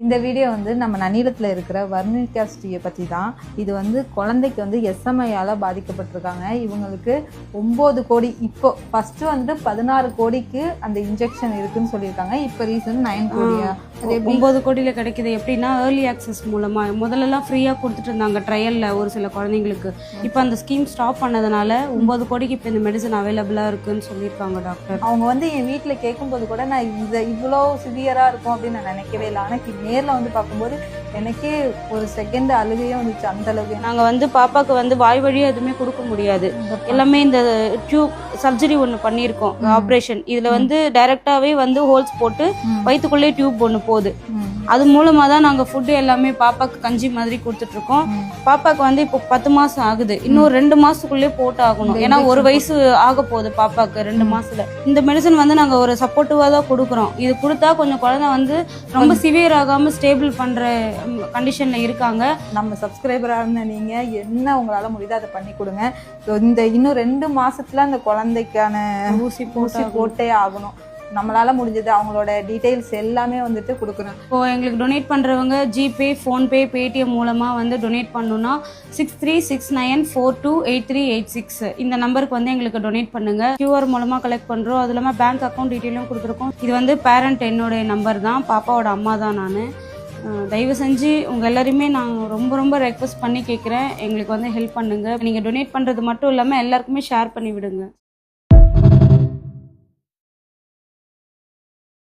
இந்த வீடியோ வந்து நம்ம நன்னிலத்தில் இருக்கிற வர்ணிகாஸ்ரீயை பற்றி தான். இது வந்து குழந்தைக்கு வந்து எஸ்எம்ஐயால் பாதிக்கப்பட்டிருக்காங்க. இவங்களுக்கு 9 கோடி, இப்போ ஃபஸ்ட்டு வந்து 16 கோடிக்கு அந்த இன்ஜெக்ஷன் இருக்குன்னு சொல்லியிருக்காங்க. இப்போ ரீசன் 9 கோடியா? அது 9 கோடியில் கிடைக்குது. எப்படின்னா ஏர்லி ஆக்சஸ் மூலமாக முதல்லலாம் ஃப்ரீயாக கொடுத்துட்டு இருந்தாங்க ட்ரையலில் ஒரு சில குழந்தைங்களுக்கு. இப்போ அந்த ஸ்கீம் ஸ்டாப் பண்ணதுனால 9 கோடிக்கு இப்போ இந்த மெடிசன் அவைலபிளாக இருக்குன்னு சொல்லியிருக்காங்க டாக்டர். அவங்க வந்து என் வீட்டில் கேட்கும்போது கூட நான் இவ்வளோ சிவியராக இருக்கும் அப்படின்னு நான் நினைக்கவே இல்லை. ஆனால் நேரில் வந்து பார்க்கும்போது எனக்கே ஒரு செகண்ட் அழுகையே வந்துச்சு. அந்த அளவுக்கு நாங்கள் வந்து பாப்பாவுக்கு வந்து வாய் வழியாக எதுவுமே கொடுக்க முடியாது. எல்லாமே இந்த டியூப் சர்ஜரி ஒன்று பண்ணியிருக்கோம், ஆப்ரேஷன். இதில் வந்து டைரெக்டாகவே வந்து ஹோல்ஸ் போட்டு வயிற்றுக்குள்ளே டியூப் ஒன்று போகுது. அது மூலமாக தான் நாங்கள் ஃபுட்டு எல்லாமே பாப்பாவுக்கு கஞ்சி மாதிரி கொடுத்துட்ருக்கோம். பாப்பாவுக்கு வந்து இப்போ 10 மாதம் ஆகுது. இன்னும் 2 மாதத்துக்குள்ளே போட்டு ஆகணும். ஏன்னா 1 வயசு ஆக போகுது பாப்பாவுக்கு 2 மாதத்தில். இந்த மெடிசன் வந்து நாங்கள் ஒரு சப்போர்ட்டிவாக தான் கொடுக்குறோம். இது கொடுத்தா கொஞ்சம் குழந்தை வந்து ரொம்ப சிவியர் ஆகாமல் ஸ்டேபிள் பண்ணுற கண்டிஷனில் இருக்காங்க. நம்ம சப்ஸ்கிரைபராக இருந்த நீங்கள் என்ன உங்களால் முடியுதோ அதை பண்ணி கொடுங்க. இன்னும் 2 மாதத்தில் அந்த குழந்தைக்கான ஊசி போட்டே ஆகணும். நம்மளால் முடிஞ்சது அவங்களோட டீட்டெயில்ஸ் எல்லாமே வந்துட்டு கொடுக்குறோம். இப்போது எங்களுக்கு டொனேட் பண்ணுறவங்க ஜிபே, ஃபோன்பே, பேடிஎம் மூலமாக வந்து டொனேட் பண்ணணுன்னா 6369428386 இந்த நம்பருக்கு வந்து எங்களுக்கு டொனேட் பண்ணுங்கள். QR மூலமாக கலெக்ட் பண்ணுறோம். அது இல்லாமல் பேங்க் அக்கௌண்ட் டீட்டெயிலும் கொடுத்துருக்கோம். இது வந்து பேரண்ட் என்னுடைய நம்பர் தான், பாப்பாவோட அம்மா தான் நான். தயவு செஞ்சு உங்கள் எல்லாருமே நான் ரொம்ப ரெக்வஸ்ட் பண்ணி கேட்குறேன், எங்களுக்கு வந்து ஹெல்ப் பண்ணுங்கள். நீங்கள் டொனேட் பண்ணுறது மட்டும் இல்லாமல் எல்லாருக்குமே ஷேர் பண்ணி விடுங்க.